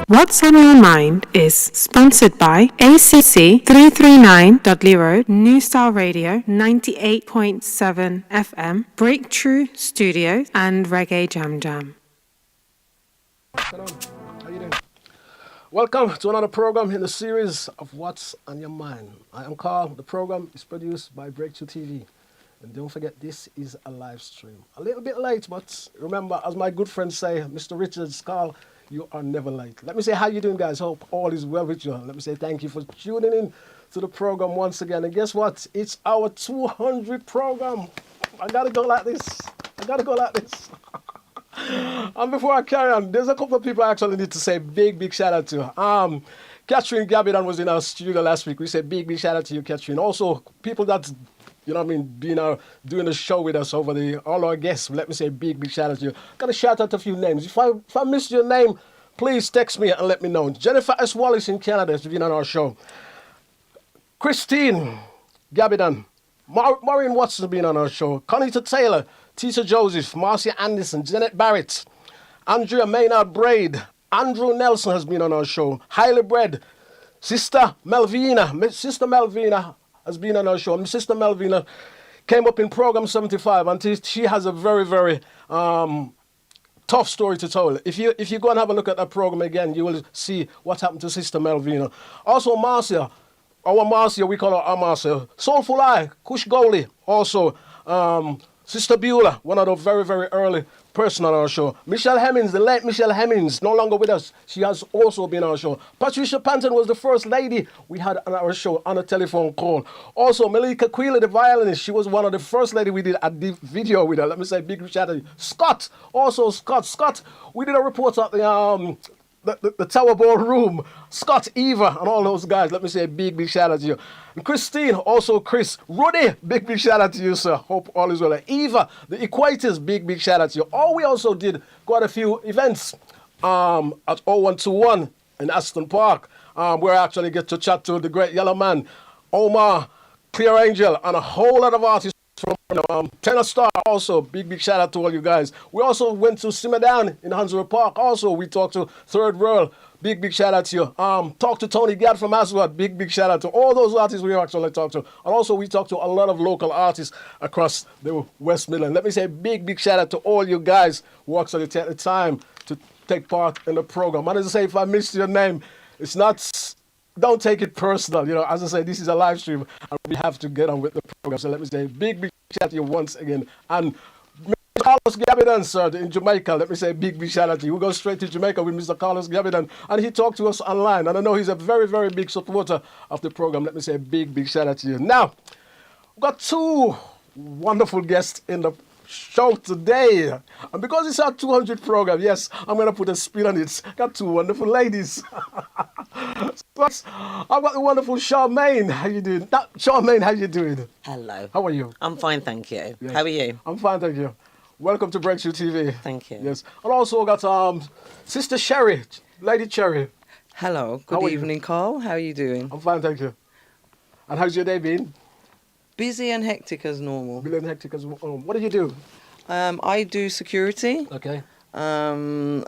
What's on Your Mind is sponsored by ACC 339.0, New Style Radio 98.7 FM, Breakthrough Studios, and Reggae Jam Jam. How you doing? Welcome to another program in the series of What's on Your Mind. I am Carl. The program is produced by Breakthrough TV. And don't forget, this is a live stream. A little bit late, but remember, as my good friends say, Mr. Richards, Carl, you are never late. Let me say, how you doing, guys? Hope all is well with you. Let me say thank you for tuning in to the program once again. And guess what? It's our 200 program. I gotta go like this. And before I carry on, there's a couple of people I actually need to say big shout out to. Catherine Gabidan was in our studio last week. We say big shout out to you, Catherine. Also, people that doing the show with us all our guests. Let me say big shout out to you. Got to shout out a few names. If I missed your name, please text me and let me know. Jennifer S. Wallace in Canada has been on our show. Christine Gabidan. Maureen Watson has been on our show. Conita Taylor, Tisa Joseph, Marcia Anderson, Janet Barrett, Andrea Maynard Braid, Andrew Nelson has been on our show. Hailey Bread, Sister Melvina has been on our show. And Sister Melvina came up in program 75 and she has a very tough story to tell. If you go and have a look at that program again, you will see what happened to Sister Melvina. Also Marcia, we call her our Marcia. Soulful Eye, Kush Goli, also Sister Beulah, one of the very early person on our show. Michelle Hemmings, the late Michelle Hemmings, no longer with us. She has also been on our show. Patricia Panton was the first lady we had on our show on a telephone call. Also, Malika Quila, the violinist, she was one of the first lady we did a video with her. Let me say big shout out to you. Scott, we did a report at the Tower Ballroom. Scott, Eva, and all those guys. Let me say big shout out to you. And Christine, also Chris. Rudy, big shout out to you, sir. Hope all is well. Eva, the Equators, big shout out to you. We also did quite a few events at 0121 in Aston Park, where I actually get to chat to the great Yellow Man, Omar, Clear Angel, and a whole lot of artists from Tenor Star. Also, big shout out to all you guys. We also went to Simmer Down in Hansel Park. Also, we talked to Third World. Big shout out to you. Talk to Tony Gadd from Aswad. Big shout out to all those artists we actually talked to. And also we talked to a lot of local artists across the West Midland. Let me say big shout out to all you guys who actually take the time to take part in the program. And as I say, if I missed your name, it's not, don't take it personal. As I say, this is a live stream and we have to get on with the program. So let me say big shout out to you once again. And Carlos Gabidan, sir, in Jamaica. Let me say big shout out to you. We go straight to Jamaica with Mr. Carlos Gabidan, and he talked to us online. And I know he's a very big supporter of the program. Let me say big shout out to you. Now, we've got two wonderful guests in the show today. And because it's our 200 program, yes, I'm going to put a spin on it. Got two wonderful ladies. I've got the wonderful Charmaine. How you doing? Charmaine, how you doing? Hello. How are you? I'm fine, thank you. Yes. How are you? I'm fine, thank you. Welcome to Breakthrough TV. Thank you. Yes. And also got Sister Sherry, Lady Cherry. Hello. Good evening, Carl. How are you doing? I'm fine, thank you. And how's your day been? Busy and hectic as normal. Busy and hectic as normal. What do you do? I do security. Okay. And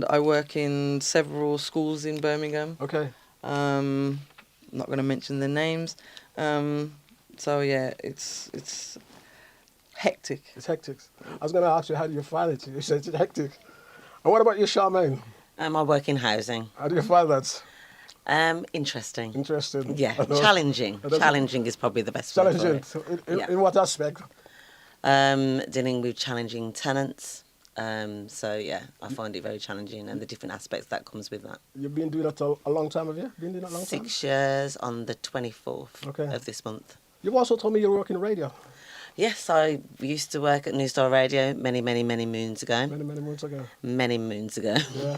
I work in several schools in Birmingham. Okay. Not going to mention their names. So yeah, it's hectic. It's hectic. I was going to ask you, how do you find it? You said it's hectic. And what about you, Charmaine? I work in housing. How do you find that? Interesting. Interesting. Yeah, challenging. Challenging is probably the best word for it. Challenging. In what aspect? Dealing with challenging tenants. So yeah, I find it very challenging and the different aspects that comes with that. You've been doing that a long time, have you? Been doing that a long time? 6 years on the 24th of this month. You've also told me you work in radio. Yes, I used to work at New Star Radio many moons ago. Many moons ago. Yeah.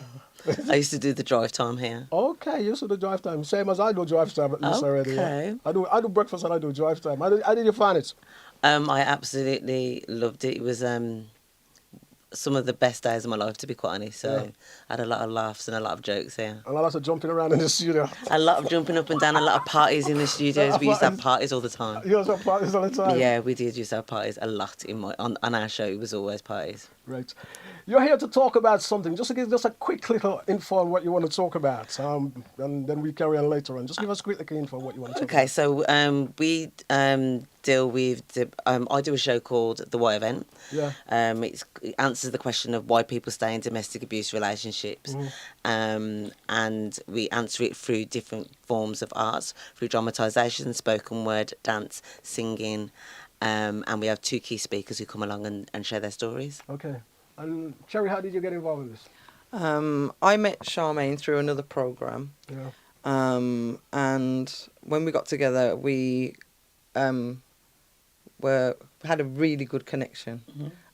I used to do the drive time here. Okay, you used to do drive time. Same as I do drive time at New Star Radio. Okay. I do breakfast and I do drive time. How did you find it? I absolutely loved it. It was some of the best days of my life, to be quite honest. So I had a lot of laughs and a lot of jokes here. And a lot of jumping around in the studio. A lot of jumping up and down, a lot of parties in the studios. We used to have parties all the time. You also have parties all the time? Yeah, we did used to have parties a lot on our show. It was always parties. Right. You're here to talk about something. Just to give just a quick little info on what you want to talk about, and then we carry on later on. Just give us a quick little info on what you want to talk Okay, about. so we deal with I do a show called The Why Event. Yeah. It answers the question of why people stay in domestic abuse relationships, and we answer it through different forms of arts, through dramatisation, spoken word, dance, singing, and we have two key speakers who come along and share their stories. Okay. And Cherry, how did you get involved in this? I met Charmaine through another program, Yeah. and when we got together, we had a really good connection.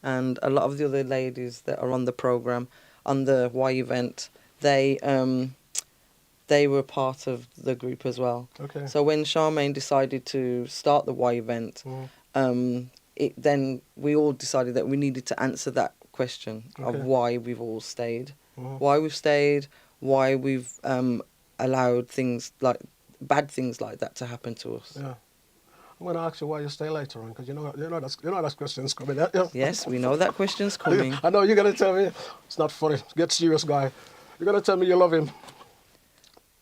And a lot of the other ladies that are on the program, on the Y event, they were part of the group as well. Okay. So when Charmaine decided to start the Y event, then we all decided that we needed to answer that question Okay. of why we've all stayed, Mhm. why we've stayed, why we've allowed things like bad things like that to happen to us. Yeah. I'm going to ask you why you stay later on, because you know that's questions coming. Yeah. Yes, we know that question's coming. I know you're going to tell me. It's not funny. Get serious, guy. You're going to tell me you love him.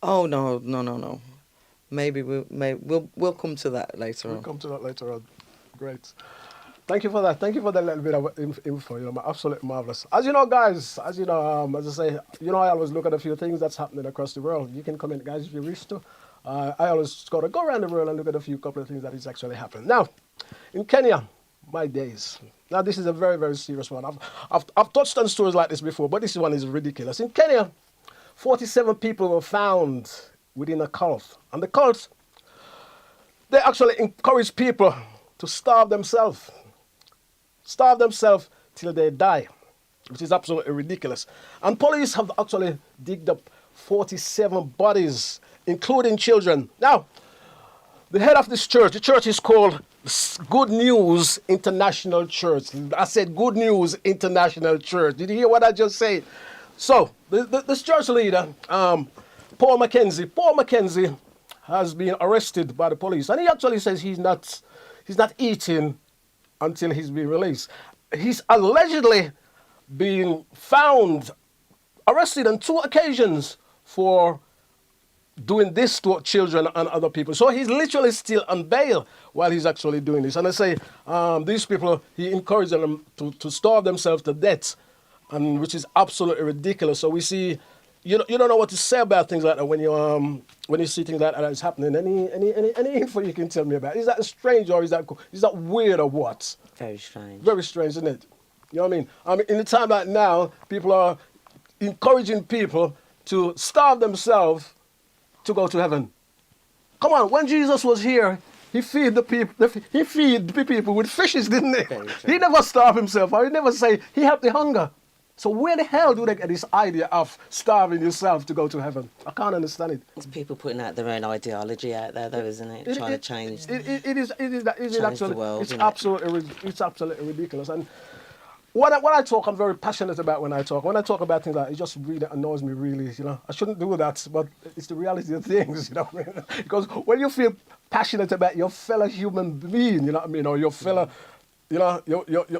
Oh no. Maybe we'll come to that later We'll on. come to that later on. Great. Thank you for that. Thank you for that little bit of info. Absolutely marvelous. As you know, guys, as I say, I always look at a few things that's happening across the world. You can comment, guys, if you wish to. I always got to go around the world and look at a couple of things that is actually happening. Now, in Kenya, my days. Now, this is a very, very serious one. I've touched on stories like this before, but this one is ridiculous. In Kenya, 47 people were found within a cult. And the cult, they actually encourage people to starve themselves till they die, which is absolutely ridiculous. And police have actually digged up 47 bodies, including children. Now, the head of this church, the church is called Good News International Church. I said Good News International Church. Did you hear what I just said? So, this church leader, Paul Mackenzie has been arrested by the police. And he actually says he's not eating until he's been released. He's allegedly been found arrested on 2 occasions for doing this to children and other people. So he's literally still on bail while he's actually doing this. And I say, these people, he encouraged them to starve themselves to death, and which is absolutely ridiculous. So we see, you don't know what to say about things like that when you see things like that is happening. Any info you can tell me about? Is that strange or is that weird or what? Very strange. Very strange, isn't it? You know what I mean? I mean, in a time like now, people are encouraging people to starve themselves to go to heaven. Come on, when Jesus was here, he feed the people. He feed the people with fishes, didn't he? Very true. He never starved himself. Or he never say he helped the hunger. So where the hell do they get this idea of starving yourself to go to heaven? I can't understand it. It's people putting out their own ideology out there, though, isn't it? Trying to change. It is Change actually, the world, it's isn't it? it's absolutely ridiculous. And when I talk, I'm very passionate about when I talk. When I talk about things like it just really annoys me, really. I shouldn't do that, but it's the reality of things, Because when you feel passionate about your fellow human being, or your fellow, as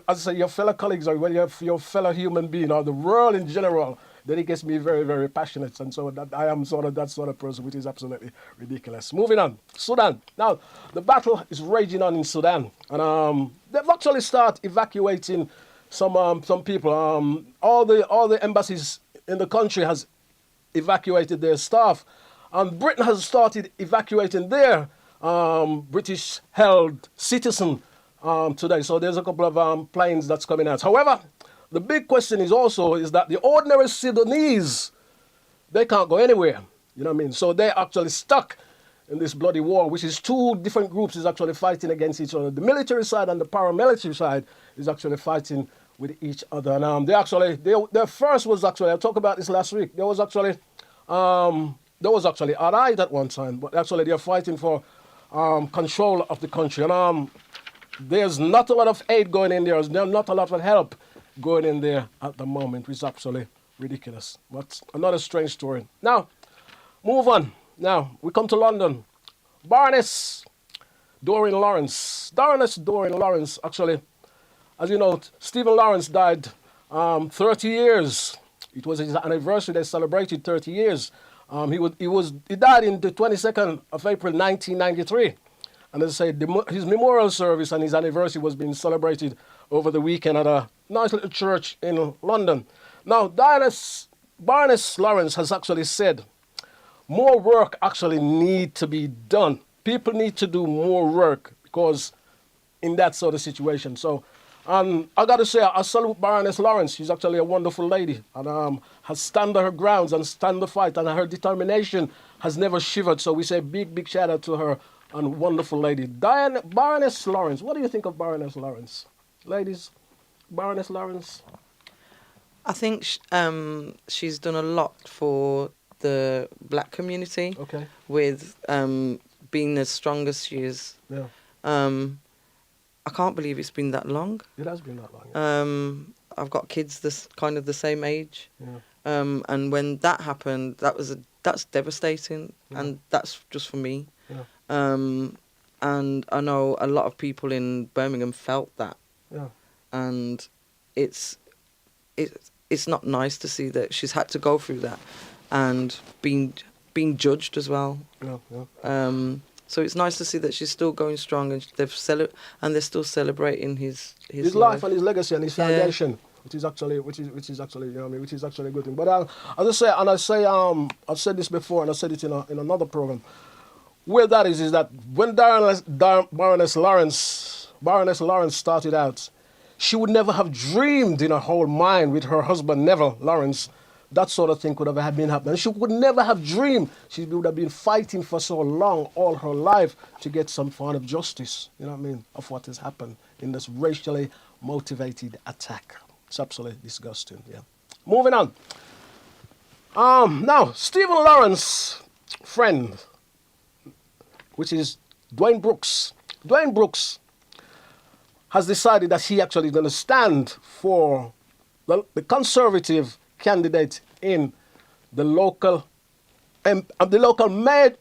I say, your fellow colleagues, or when you have your fellow human being, or the world in general, then it gets me very, very passionate. And so I am that sort of person, which is absolutely ridiculous. Moving on, Sudan. Now, the battle is raging on in Sudan, and they've actually started evacuating some people. All the embassies in the country has evacuated their staff, and Britain has started evacuating their British-held citizen today. So there's a couple of planes that's coming out. However, the big question is that the ordinary Sudanese, they can't go anywhere. You know what I mean? So they're actually stuck in this bloody war, which is 2 different groups is actually fighting against each other. The military side and the paramilitary side is actually fighting with each other. And their first was actually, I talked about this last week, there was actually allied at one time, but actually they're fighting for control of the country. And there's not a lot of aid going in there. There's not a lot of help going in there at the moment, which is absolutely ridiculous. But another strange story. Now, move on. Now, we come to London. Baroness Doreen Lawrence, actually, as you know, Stephen Lawrence died 30 years. It was his anniversary. They celebrated 30 years. He died in the 22nd of April 1993. And as I say, his memorial service and his anniversary was being celebrated over the weekend at a nice little church in London. Now, Baroness Lawrence has actually said more work actually need to be done. People need to do more work because in that sort of situation. So I got to say, I salute Baroness Lawrence. She's actually a wonderful lady and has stand her grounds and stand the fight, and her determination has never shivered. So we say big shout out to her and wonderful lady. Baroness Lawrence, what do you think of Baroness Lawrence? Ladies, Baroness Lawrence? I think she's done a lot for the black community. Okay. With being as strong as she is. Yeah. I can't believe it's been that long. It has been that long. Yeah. I've got kids kind of the same age. Yeah. And when that happened, that's devastating, and that's just for me. Yeah. And I know a lot of people in Birmingham felt that. Yeah. And it's not nice to see that she's had to go through that, and being judged as well. Yeah. Yeah. So it's nice to see that she's still going strong, and they're still celebrating his life and his legacy and his foundation, which is actually you know what I mean, which is actually a good thing. But I've said this before, and I said it in another program. Where that is that when Baroness Lawrence started out, she would never have dreamed in her whole mind with her husband Neville Lawrence that sort of thing could have been happening. She would never have dreamed. She would have been fighting for so long, all her life, to get some form of justice, you know what I mean, of what has happened in this racially motivated attack. It's absolutely disgusting, yeah. Moving on. Now, Stephen Lawrence's friend, which is Dwayne Brooks. Dwayne Brooks has decided that he actually is going to stand for the conservative candidate in the local mayor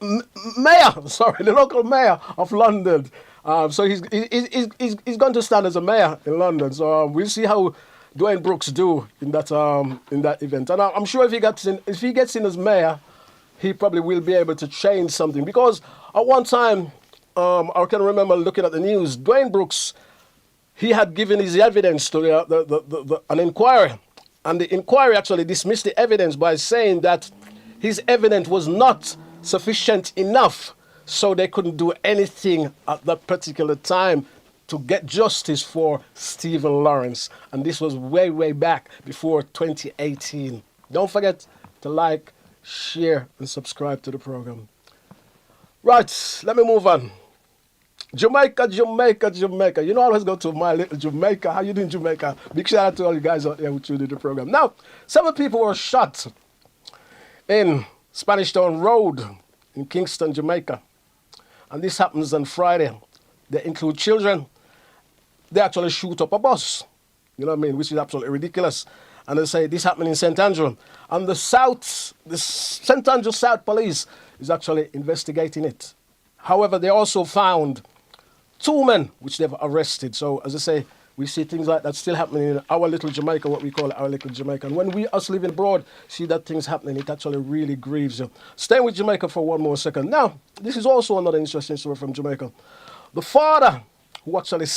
of London. So he's going to stand as a mayor in London. So we'll see how Dwayne Brooks do in that event. And I'm sure if he gets in as mayor, he probably will be able to change something. Because at one time, I can remember looking at the news, Dwayne Brooks, he had given his evidence to an inquiry. And the inquiry actually dismissed the evidence by saying that his evidence was not sufficient enough, so they couldn't do anything at that particular time to get justice for Stephen Lawrence. And this was way back before 2018. Don't forget to like, share, and subscribe to the program. Right, let me move on. Jamaica. You know, I always go to my little Jamaica. How you doing, Jamaica? Big shout out to all you guys out there who tuned into the program. Now, 7 people were shot in Spanish Town Road in Kingston, Jamaica. And this happens on Friday. They include children. They actually shoot up a bus. You know what I mean? Which is absolutely ridiculous. And they say this happened in St. Andrew. And the St. Andrew South Police is actually investigating it. However, they also found 2 men, which they've arrested. So, as I say, we see things like that still happening in our little Jamaica, what we call our little Jamaica. And when we, us living abroad, see that things happening, it actually really grieves you. Staying with Jamaica for one more second. Now, this is also another interesting story from Jamaica. The father who actually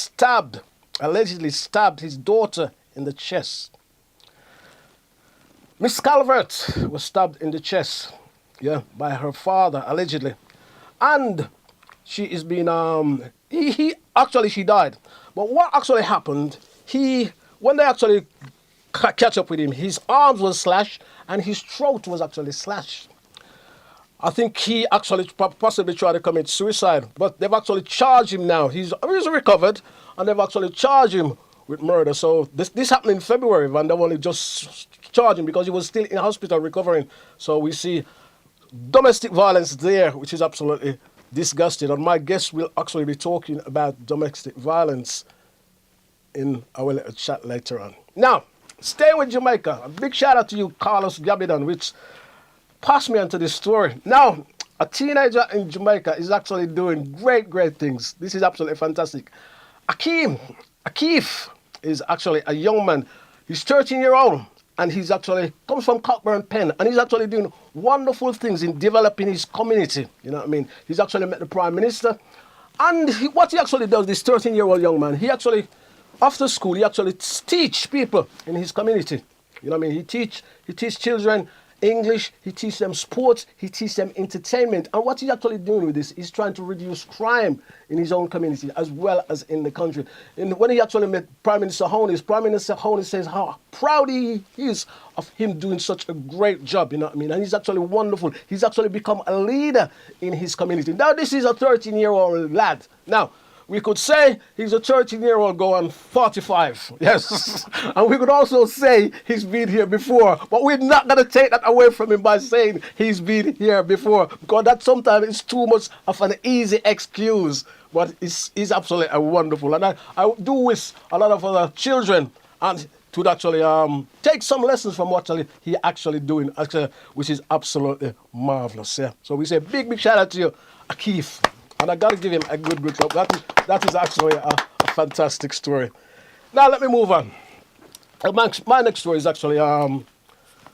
allegedly stabbed his daughter in the chest. Miss Calvert was stabbed in the chest, by her father, allegedly. And she is being, she died. But what actually happened, when they actually catch up with him, his arms were slashed and his throat was actually slashed. I think he actually possibly tried to commit suicide, but they've actually charged him now. He's recovered, and they've actually charged him with murder. So this happened in February, and they've only just charged him because he was still in hospital recovering. So we see domestic violence there, which is absolutely disgusting. And my guest will actually be talking about domestic violence in our little chat later on. Now, staying with Jamaica, a big shout out to you, Carlos Gabidan, which passed me onto this story. Now, a teenager in Jamaica is actually doing great things. This is absolutely fantastic. Akeem is actually a young man. He's 13-year-old, and he's actually comes from Cockburn Pen, and he's actually doing wonderful things in developing his community. You know what I mean? He's actually met the Prime Minister, and what he actually does, this 13-year-old young man, he actually, after school, he actually teach people in his community. You know what I mean? He teach children English, he teaches them sports, he teaches them entertainment. And what he's actually doing with this, he's trying to reduce crime in his own community as well as in the country. And when he actually met Prime Minister Honey, Prime Minister Honey says how proud he is of him doing such a great job, you know what I mean? And he's actually wonderful. He's actually become a leader in his community. Now, this is a 13-year-old lad. Now, we could say he's a 13-year-old going 45, yes. And we could also say he's been here before, but we're not going to take that away from him by saying he's been here before, because that sometimes is too much of an easy excuse, but he's absolutely wonderful. And I do wish a lot of other children and to actually take some lessons from what he actually doing, which is absolutely marvelous. Yeah. So we say big shout out to you, Akeef. And I got to give him a good clap. That is actually a fantastic story. Now let me move on. My next story is actually,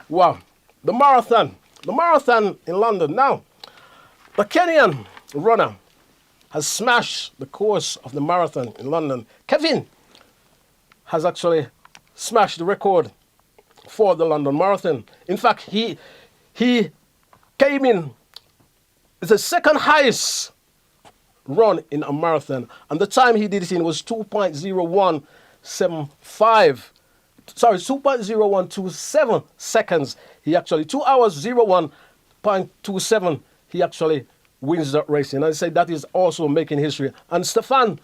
wow, the marathon. The marathon in London. Now, the Kenyan runner has smashed the course of the marathon in London. Kevin has actually smashed the record for the London Marathon. In fact, he came in as the second highest run in a marathon, and the time he did it in was 2.0127 seconds. He actually 2 hours 01.27. He actually wins that race, and I say that is also making history. And Stefan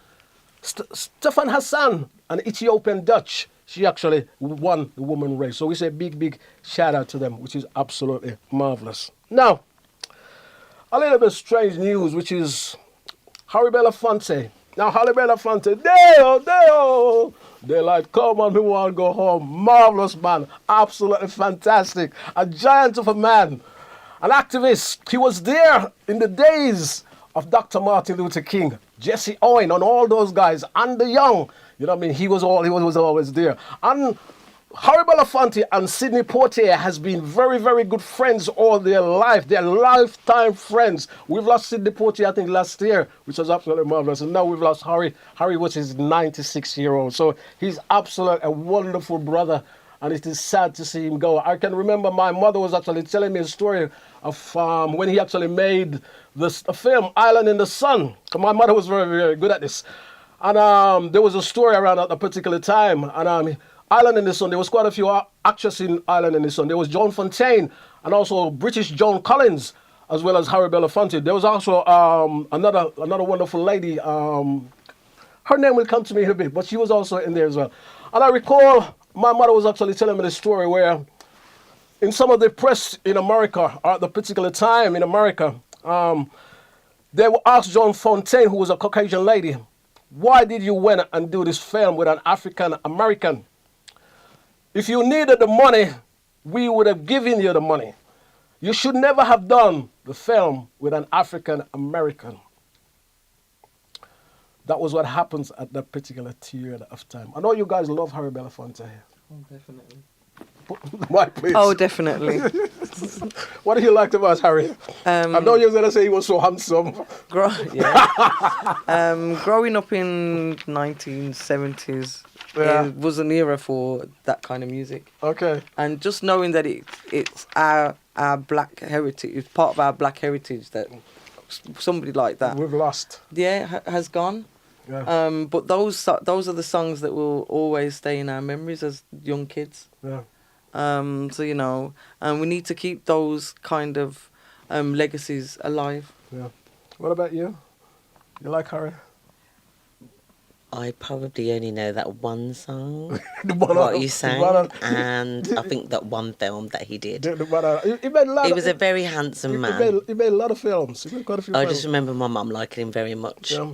Hassan, an Ethiopian Dutch, she actually won the woman race. So we say big shout out to them, which is absolutely marvelous. Now, a little bit strange news, which is Harry Belafonte. Now, Harry Belafonte, they're like, come on, we want to go home. Marvelous man, absolutely fantastic. A giant of a man, an activist. He was there in the days of Dr. Martin Luther King, Jesse Owen, and all those guys, and the young. You know what I mean? He was always there. And Harry Belafonte and Sidney Poitier has been very good friends all their life. They're lifetime friends. We've lost Sidney Poitier, I think, last year, which was absolutely marvelous. And now we've lost Harry. Harry was his 96-year-old. So he's absolutely a wonderful brother. And it is sad to see him go. I can remember my mother was actually telling me a story of when he actually made the film Island in the Sun. My mother was very good at this. And there was a story around at a particular time. And Island in the Sun, there was quite a few actors in Island in the Sun. There was Joan Fontaine and also British Joan Collins, as well as Harry Belafonte. There was also another wonderful lady. Her name will come to me in a bit, but she was also in there as well. And I recall my mother was actually telling me the story where in some of the press in America, or at the particular time in America, they were asked Joan Fontaine, who was a Caucasian lady, why did you went and do this film with an African American? If you needed the money, we would have given you the money. You should never have done the film with an African American. That was what happens at that particular period of time. I know you guys love Harry Belafonte. Oh, definitely. Why, please? Oh, definitely. What do you like about Harry? I know you were going to say he was so handsome. Growing up in 1970s, it was an era for that kind of music. Okay. And just knowing that it's our black heritage, it's part of our black heritage that somebody like that we've lost. Yeah, has gone. Yeah. But those are the songs that will always stay in our memories as young kids. Yeah. So you know, and we need to keep those kind of legacies alive. Yeah. What about you? You like Harry? I probably only know that one song, what you sang, and I think that one film that he did. He was a very handsome man. He made a lot of films. He made quite a few films. I just remember my mum liking him very much. Yeah.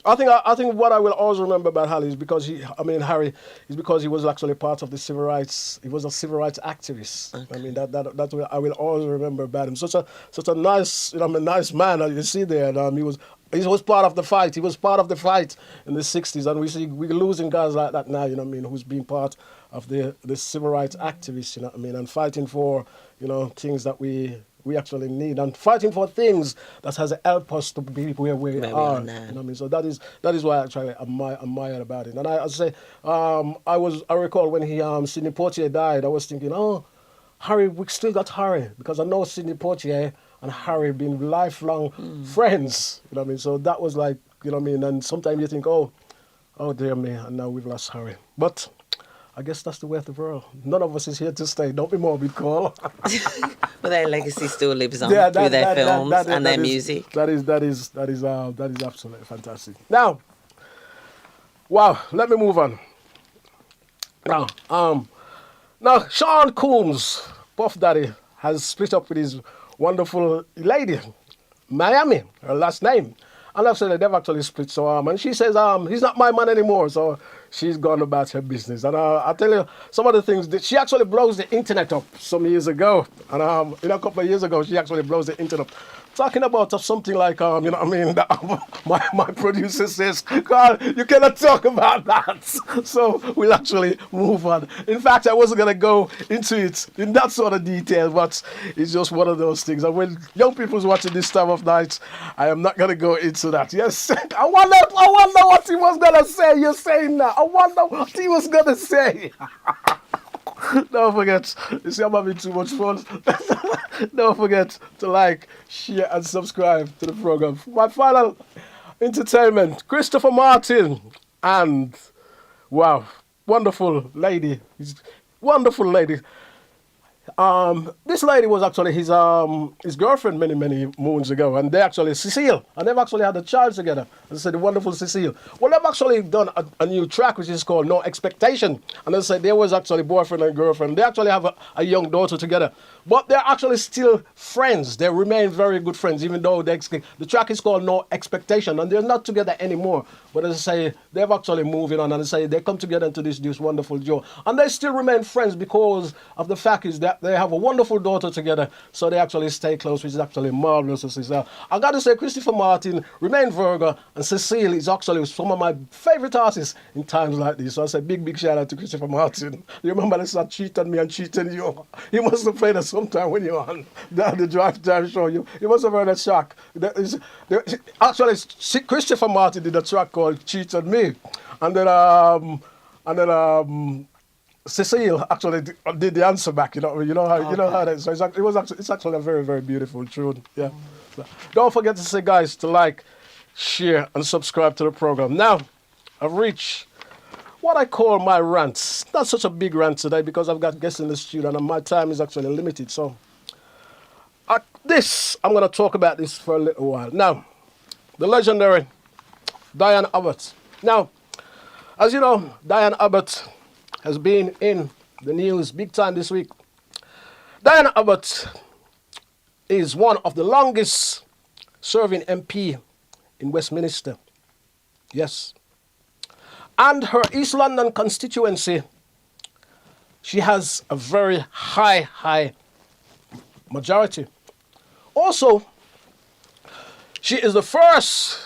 I think what I will always remember about Harry is because Harry is because he was actually part of the civil rights. He was a civil rights activist. Okay. I mean that's what I will always remember about him. Such a nice nice man as you see there. And he was He was part of the fight. He was part of the fight in the 60s. And we're losing guys like that now, you know what I mean, who's been part of the civil rights activists, you know what I mean, and fighting for, you know, things that we actually need, and fighting for things that has helped us to be where we are. You know what I mean? So that is why I actually admire about it. And I say, I recall when Sidney Poitier died, I was thinking, oh, Harry, we still got Harry, because I know Sidney Poitier and Harry been lifelong friends. You know what I mean? So that was like, you know what I mean? And sometimes you think, oh dear me, and now we've lost Harry. But I guess that's the way of the world. None of us is here to stay. Don't be morbid, Cole. But their legacy still lives on through their films and their music. That is absolutely fantastic. Now, wow, let me move on. Now Sean Combs, Puff Daddy, has split up with his wonderful lady, Miami, her last name. And actually, they've actually split. So, and she says, he's not my man anymore. So she's gone about her business. And I'll tell you some of the things that she actually blows the internet up some years ago. And a couple of years ago, she actually blows the internet up. Talking about something like, you know what I mean, that, my producer says, God, you cannot talk about that. So we'll actually move on. In fact, I wasn't going to go into it in that sort of detail, but it's just one of those things. And when young people's watching this time of night, I am not going to go into that. Yes, I wonder what he was going to say. You're saying that. I wonder what he was going to say. Don't forget, you see I'm having too much fun. Don't forget to like, share and subscribe to the program. My final entertainment, Christopher Martin and, wow, wonderful lady. Wonderful lady. This lady was actually his girlfriend many moons ago, and they actually, Cecile, and they've actually had a child together. As I said, the wonderful Cecile. Well, they've actually done a new track which is called No Expectation, and as I said, there was actually boyfriend and girlfriend. They actually have a young daughter together, but they're actually still friends. They remain very good friends, even though the track is called No Expectation, and they're not together anymore. But as I say, they've actually moving on, and I say they come together into this wonderful duo, and they still remain friends because of the fact is that they have a wonderful daughter together, so they actually stay close, which is actually marvelous. I got to say, Christopher Martin, Remain Virgo, and Cecile is actually some of my favorite artists in times like this. So I say big shout out to Christopher Martin. You remember this song, Cheat on Me and Cheating You? You must have played it sometime when you're on the Drive Time show. You must have heard that track. Actually, Christopher Martin did a track called Cheat on Me, and then Cecile actually did the answer back. You know how that is. So it's actually a very, very beautiful tune. Yeah. So don't forget to say, guys, to like, share, and subscribe to the program. Now, I've reached what I call my rants. Not such a big rant today because I've got guests in the studio and my time is actually limited. So, I'm going to talk about this for a little while. Now, the legendary Diane Abbott. Now, as you know, Diane Abbott has been in the news big time this week. Diane Abbott is one of the longest serving MP in Westminster. Yes. And her East London constituency, she has a very high majority. Also, she is the first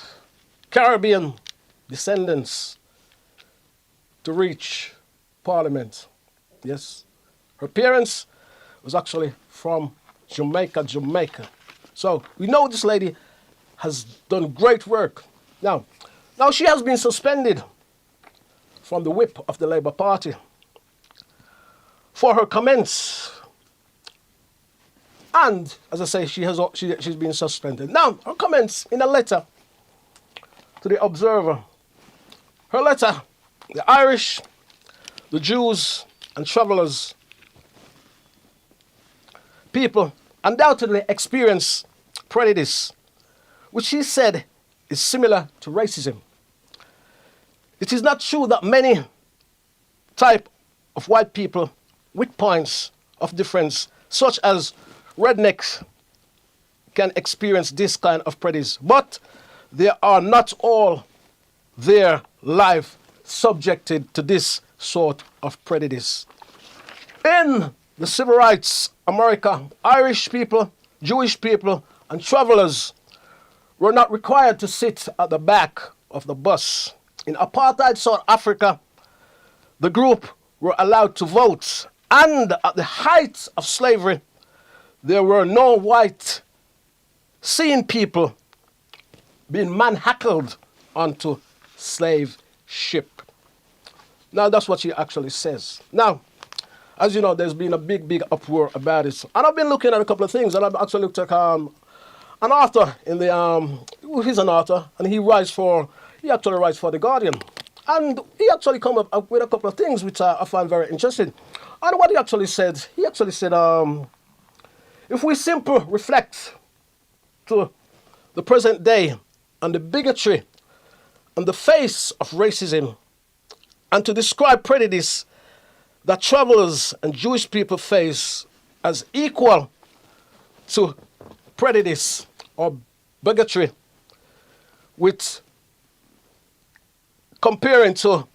Caribbean descendants to reach Parliament. Yes. Her parents was actually from Jamaica. So we know this lady has done great work. Now she has been suspended from the whip of the Labour Party for her comments. And as I say, she's been suspended. Now, her comments in a letter to the Observer. Her letter, the Irish, the Jews and travellers, people undoubtedly experience prejudice, which she said is similar to racism. It is not true that many type of white people with points of difference, such as rednecks, can experience this kind of prejudice, but they are not all their life subjected to this sort of prejudice. In the civil rights America, Irish people, Jewish people, and travelers were not required to sit at the back of the bus. In apartheid South Africa, the group were allowed to vote. And at the height of slavery, there were no white seeing people being manhackled onto slave ship. Now, that's what she actually says. Now, as you know, there's been a big uproar about it. And I've been looking at a couple of things, and I've actually looked at an author in the, he's an author, and he actually writes for The Guardian. And he actually come up with a couple of things which I find very interesting. And what he actually said, if we simply reflect to the present day and the bigotry on the face of racism, and to describe prejudice that travelers and Jewish people face as equal to prejudice or bigotry, with comparing to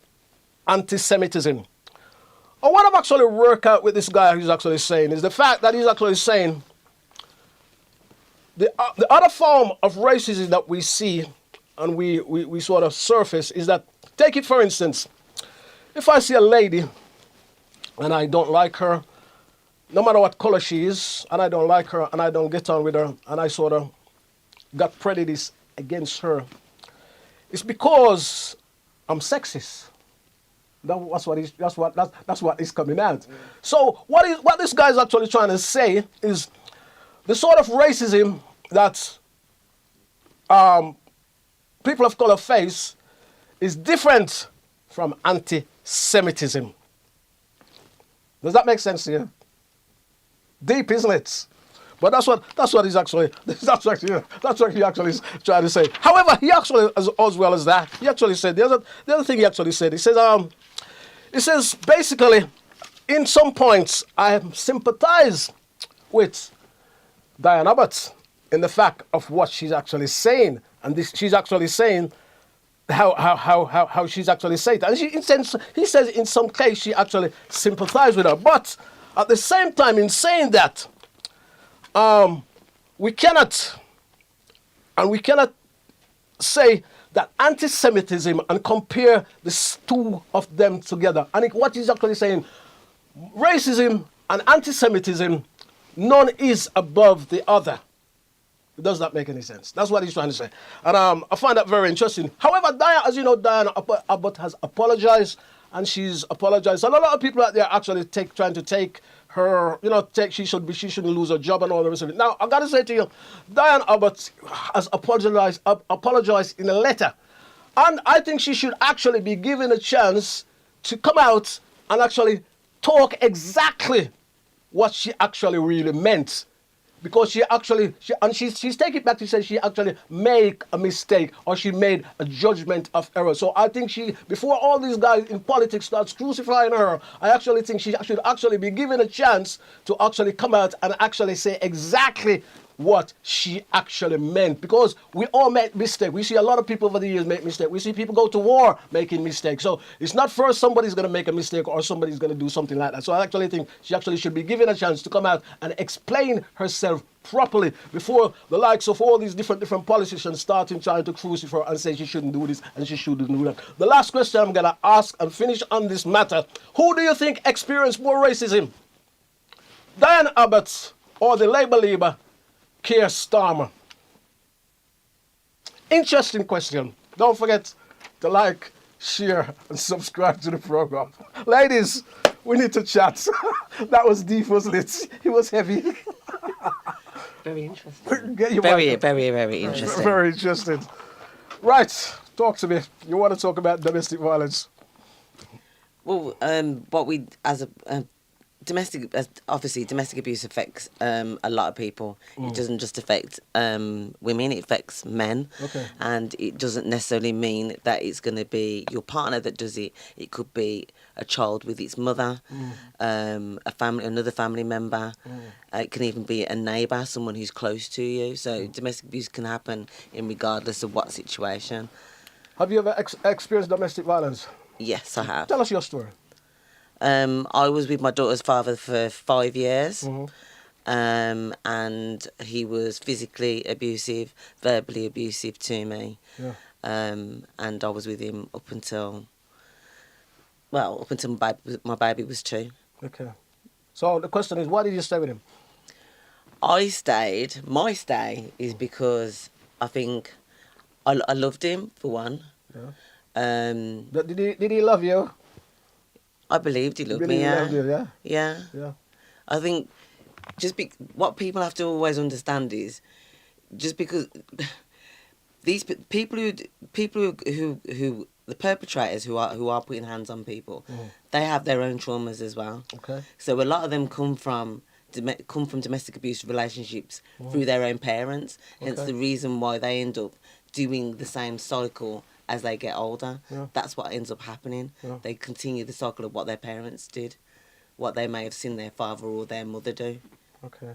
anti-Semitism. And what I've actually worked out with this guy who's actually saying is the fact that he's actually saying the other form of racism that we see and we sort of surface is that, take it for instance, if I see a lady and I don't like her, no matter what color she is, and I don't like her and I don't get on with her, and I sort of got prejudice against her, it's because I'm sexist. That's what is coming out. So what this guy is actually trying to say is the sort of racism that people of color face is different from anti-Semitism. Does that make sense to you? Deep, isn't it? But that's what he's actually that's what he actually is trying to say. However, he actually, as well as that, he actually said the other thing he actually said. He says basically, in some points, I sympathize with Diane Abbott in the fact of what she's actually saying, and she's actually saying how she's actually saying that. And he says in some case she actually sympathized with her, but at the same time, in saying that, we cannot say that anti-Semitism and compare the two of them together. And what he's actually saying, racism and anti-Semitism, none is above the other. Does that make any sense? That's what he's trying to say. And I find that very interesting. However, as you know, Diane Abbott has apologized, and she's apologized. And a lot of people out there actually trying to take her, she shouldn't lose her job and all the rest of it. Now, I got to say to you, Diane Abbott has apologized in a letter. And I think she should actually be given a chance to come out and actually talk exactly what she actually really meant. Because she's taking it back to say she actually made a mistake, or she made a judgment of error. So I think before all these guys in politics starts crucifying her, I actually think she should actually be given a chance to actually come out and actually say exactly what she actually meant, because we all make mistakes. We see a lot of people over the years make mistakes. We see people go to war making mistakes. So it's not first somebody's going to make a mistake or somebody's going to do something like that. So I actually think she actually should be given a chance to come out and explain herself properly before the likes of all these different politicians starting trying to crucify her and say she shouldn't do this and she shouldn't do that. The last question I'm going to ask and finish on this matter: who do you think experienced more racism? Diane Abbott or the Labour Keir Starmer? Interesting question. Don't forget to like, share, and subscribe to the program. Ladies, we need to chat. That was deep, wasn't it? It was heavy. Very interesting. Very interesting. Very interesting. Right, talk to me. You want to talk about domestic violence? Well, what we as a obviously domestic abuse affects a lot of people. It doesn't just affect women, it affects men. Okay. And it doesn't necessarily mean that it's going to be your partner that does it. It could be a child with its mother, another family member. It can even be a neighbour, someone who's close to you. So domestic abuse can happen in regardless of what situation. Have you ever experienced domestic violence? Yes, I have. Tell us your story. I was with my daughter's father for 5 years. and he was physically abusive, verbally abusive to me. Yeah. And I was with him up until my baby was 2. Okay. So the question is, why did you stay with him? I stayed. My stay is because I think I loved him, for one. Yeah. Um, But did he love you? I believed he loved Really me, yeah. loved you, yeah? Yeah. Yeah. I think what people have to always understand is just because these people who the perpetrators who are putting hands on people, they have their own traumas as well. Okay. So a lot of them come from domestic abuse relationships through their own parents. Hence Okay. the reason why they end up doing the same cycle as they get older. Yeah. That's what ends up happening. Yeah. They continue the cycle of what their parents did, what they may have seen their father or their mother do. Okay.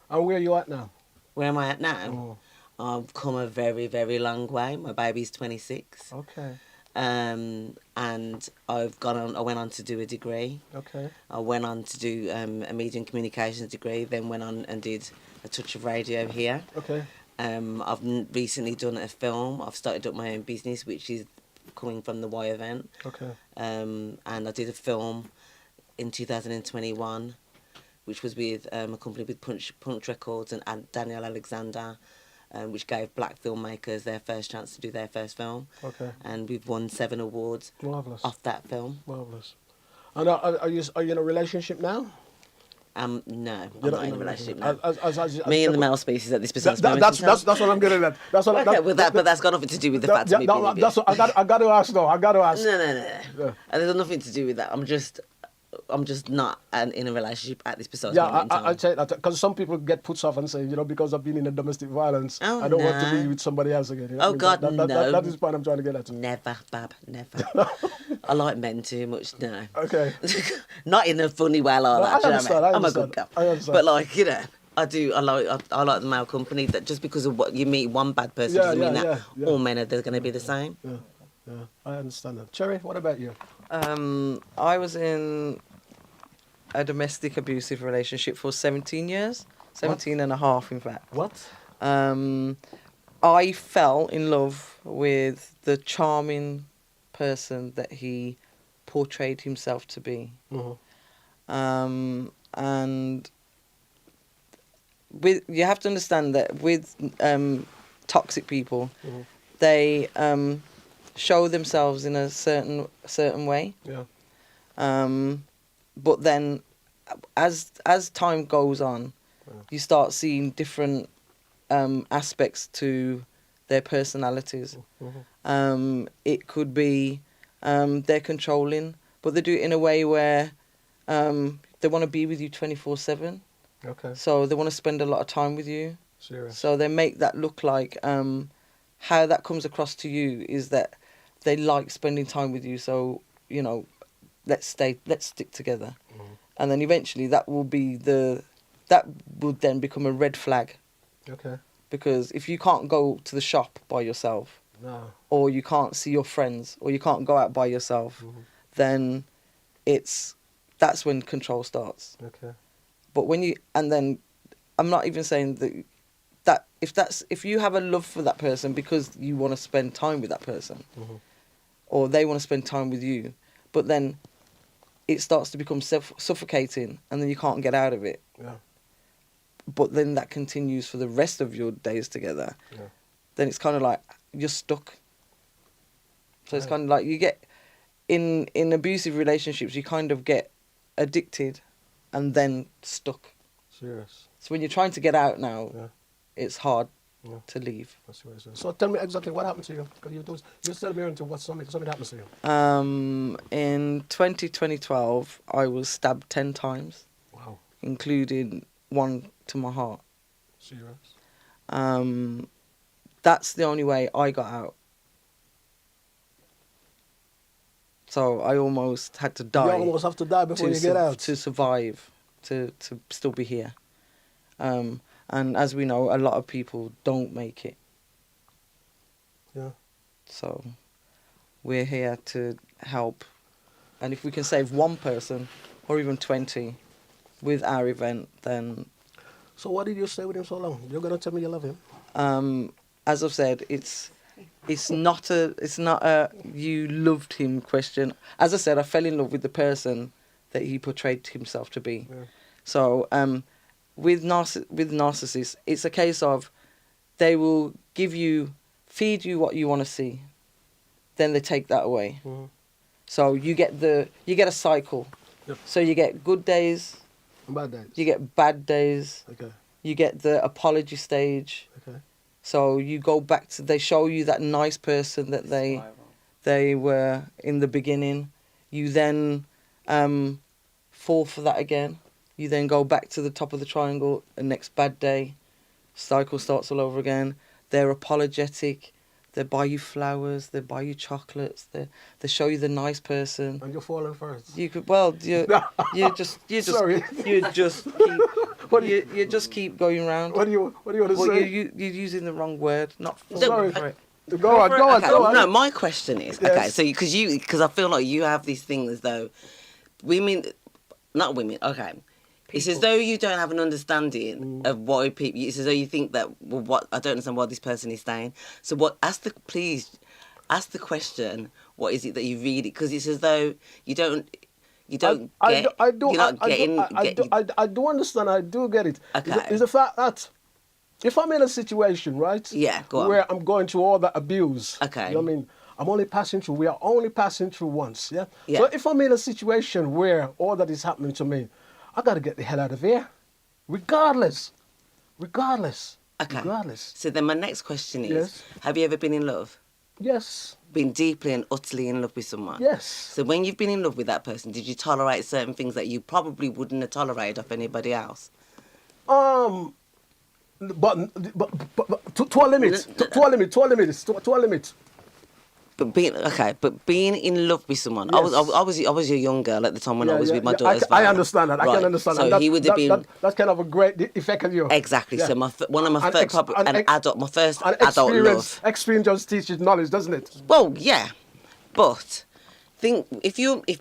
And where are you at now? Where am I at now? Oh. I've come a very, very long way. My baby's 26. Okay. And I went on to do a degree. Okay. I went on to do a media and communications degree, then went on and did a touch of radio here. Okay. I've recently done a film. I've started up my own business, which is coming from the Y event. Okay. And I did a film in 2021, which was with a company with Punch Records and Daniel Alexander, which gave black filmmakers their first chance to do their first film. Okay. And we've won 7 awards Marvelous. off that film. Marvelous. And are you in a relationship now? No, I'm You're not in a relationship now. As Me and the male species at this precise moment. That's in time. what I'm getting at. That's what. Okay, but that's got nothing to do with the fact of me being a That's what I got to ask though. I got to ask. No. Yeah. And there's nothing to do with that. I'm just not in a relationship at this precise Yeah, moment in time. I say that because some people get put off and say, because I've been in a domestic violence, Oh, I don't want to no. be with somebody else again. You know Oh, what I mean? God, no. That is the point I'm trying to get at. Never, Bab, never. I like men too much, no. Okay. Not in a funny way like No, that. I do you know understand, what I I mean? I'm a understand, good girl. I understand. But I like the male company. That just because of what you meet one bad person doesn't mean that all men are going to be the same. Yeah, I understand that. Cherry, what about you? I was in a domestic abusive relationship for 17 years. 17 and a half, in fact. What? I fell in love with the charming person that he portrayed himself to be. Mm-hmm. And you have to understand that with toxic people, they show themselves in a certain way. Yeah. But then, as time goes on, you start seeing different aspects to their personalities. It could be they're controlling, but they do it in a way where they want to be with you 24/7. Okay. So they want to spend a lot of time with you. Serious. So they make that look like how that comes across to you is that they like spending time with you. So let's stick together, and then eventually that would then become a red flag. Okay. Because if you can't go to the shop by yourself, No. or you can't see your friends, or you can't go out by yourself, then that's when control starts. Okay. But then I'm not even saying that if you have a love for that person because you want to spend time with that person, or they want to spend time with you, but then it starts to become suffocating, and then you can't get out of it. Yeah. But then that continues for the rest of your days together. Yeah. Then it's kind of like you're stuck. So it's kind of like you get in abusive relationships, you kind of get addicted and then stuck. Serious. So when you're trying to get out now, it's hard Yeah. to leave. That's what it is. So tell me exactly what happened to you. Because you're still married to something happened to you. In 2012, I was stabbed 10 times, Wow. including one to my heart. Serious. That's the only way I got out. So I almost had to die. You almost have to die before you get out. To survive, to still be here. And as we know, a lot of people don't make it. Yeah. So we're here to help. And if we can save one person or even 20 with our event, then So why did you stay with him so long? You're gonna tell me you love him? As I've said, it's not a you loved him question. As I said, I fell in love with the person that he portrayed himself to be. Yeah. So with narcissists, it's a case of they will feed you what you want to see, then they take that away. Mhm. So you get a cycle. Yep. So you get good days, Bad days. you get bad days, Okay. you get the apology stage. Okay. So you go back to, they show you that nice person that they were in the beginning. You then fall for that again. You then go back to the top of the triangle, the next bad day, cycle starts all over again. They're apologetic. They buy you flowers. They buy you chocolates. They show you the nice person. And you're falling first. You could you just Sorry. you just keep you just keep going round. What do you want to Well, say? you're using the wrong word. Not Sorry. for it. Go on. Okay, Go on. no, my question is, Yes. okay, so because I feel like you have these things though, not women, okay. It's as though you don't have an understanding of why people. It's as though you think that, well, what I don't understand why this person is staying. So please ask the question. What is it that you really? Because it's as though you don't get. I do understand. I do get it. Okay. It's the fact that if I'm in a situation, right? Yeah, go on. Where I'm going through all that abuse. Okay. You know what I mean? I'm only passing through. We are only passing through once. Yeah. Yeah. So if I'm in a situation where all that is happening to me, I got to get the hell out of here, regardless. Okay. Regardless. So then my next question is: Yes. Have you ever been in love? Yes. Been deeply and utterly in love with someone? Yes. So when you've been in love with that person, did you tolerate certain things that you probably wouldn't have tolerated off anybody else? But to a limit. To a limit. But being in love with someone, Yes. I was a young girl at the time when I was with my daughter. as I well. understand that. I Right. can understand so that. he would have been That's kind of a great effect on you. exactly. Yeah. So one of my And first ex- and ex- my first And adult love. experience just teaches knowledge, doesn't it? Well, yeah, but if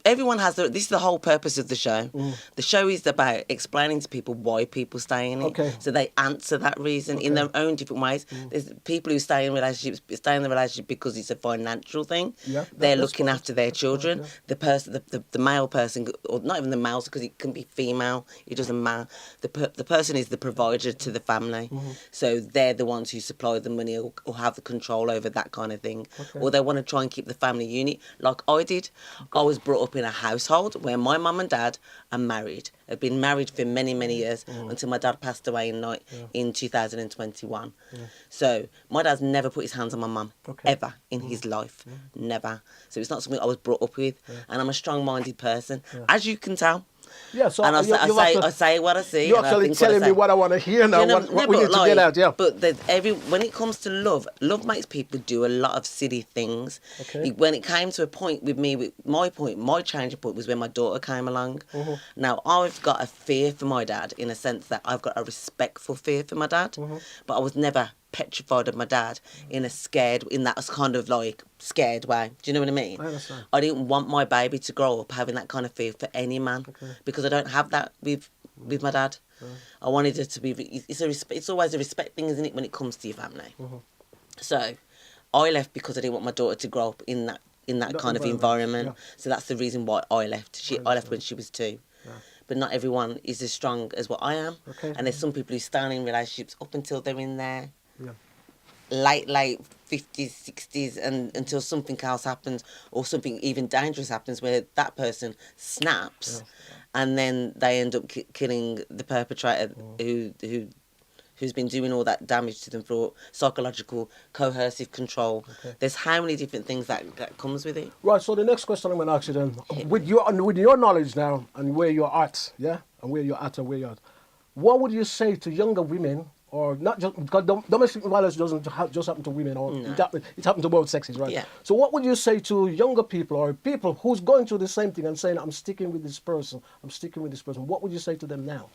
everyone has this is the whole purpose of the show. The show is about explaining to people why people stay in it. Okay. So they answer that reason in their own different ways. There's people who stay in relationships, stay in the relationship because it's a financial thing. Yeah, They're that's looking fine. after their children. yeah. The person, the male person, or not even the male, because it can be female. It doesn't matter. The person is the provider to the family. So they're the ones who supply the money or have the control over that kind of thing. Or they want to try and keep the family unit, like I did. I was brought up in a household where my mum and dad are married. Have been married for many, many years until my dad passed away in 2021. So my dad's never put his hands on my mum ever in his life, never. So it's not something I was brought up with, and I'm a strong-minded person, as you can tell. Yeah, so And I say what I see. You're and I actually think what I telling me say. what I want to hear now. You know, what we need to get out, yeah. But when it comes to love makes people do a lot of silly things. Okay. When it came to a point with me, my changing point was when my daughter came along. Now, I've got a fear for my dad in a sense that I've got a respectful fear for my dad, but I was never petrified of my dad in that kind of like scared way. Do you know what I mean? I understand. I didn't want my baby to grow up having that kind of fear for any man because I don't have that with my dad. I wanted it to be. It's always a respect thing, isn't it, when it comes to your family? So I left because I didn't want my daughter to grow up in that kind of environment. Yeah. So that's the reason why I left. I left when she was 2. But not everyone is as strong as what I am. Okay. And there's some people who stay in relationships up until they're in their Yeah. late 50s, 60s, and until something else happens or something even dangerous happens where that person snaps, and then they end up killing the perpetrator who's been doing all that damage to them for psychological coercive control. There's how many different things that comes with it. Right, so the next question I'm going to ask you then, with your knowledge now and where you're at, yeah, and where you're at, what would you say to younger women, or not just, because domestic violence doesn't just happen to women, or it happens to both sexes, right? Yeah. So what would you say to younger people or people who's going through the same thing and saying, I'm sticking with this person, what would you say to them now?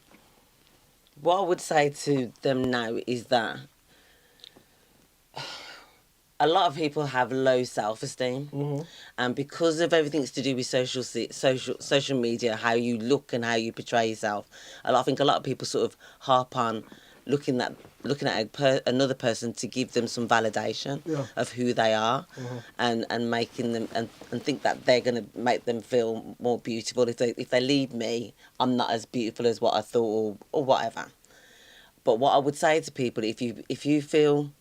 What I would say to them now is that a lot of people have low self-esteem, and because of everything to do with social media, how you look and how you portray yourself, I think a lot of people sort of harp on looking at another person to give them some validation of who they are, and making them and think that they're going to make them feel more beautiful. If they leave me, I'm not as beautiful as what I thought, or whatever. But what I would say to people, if you feel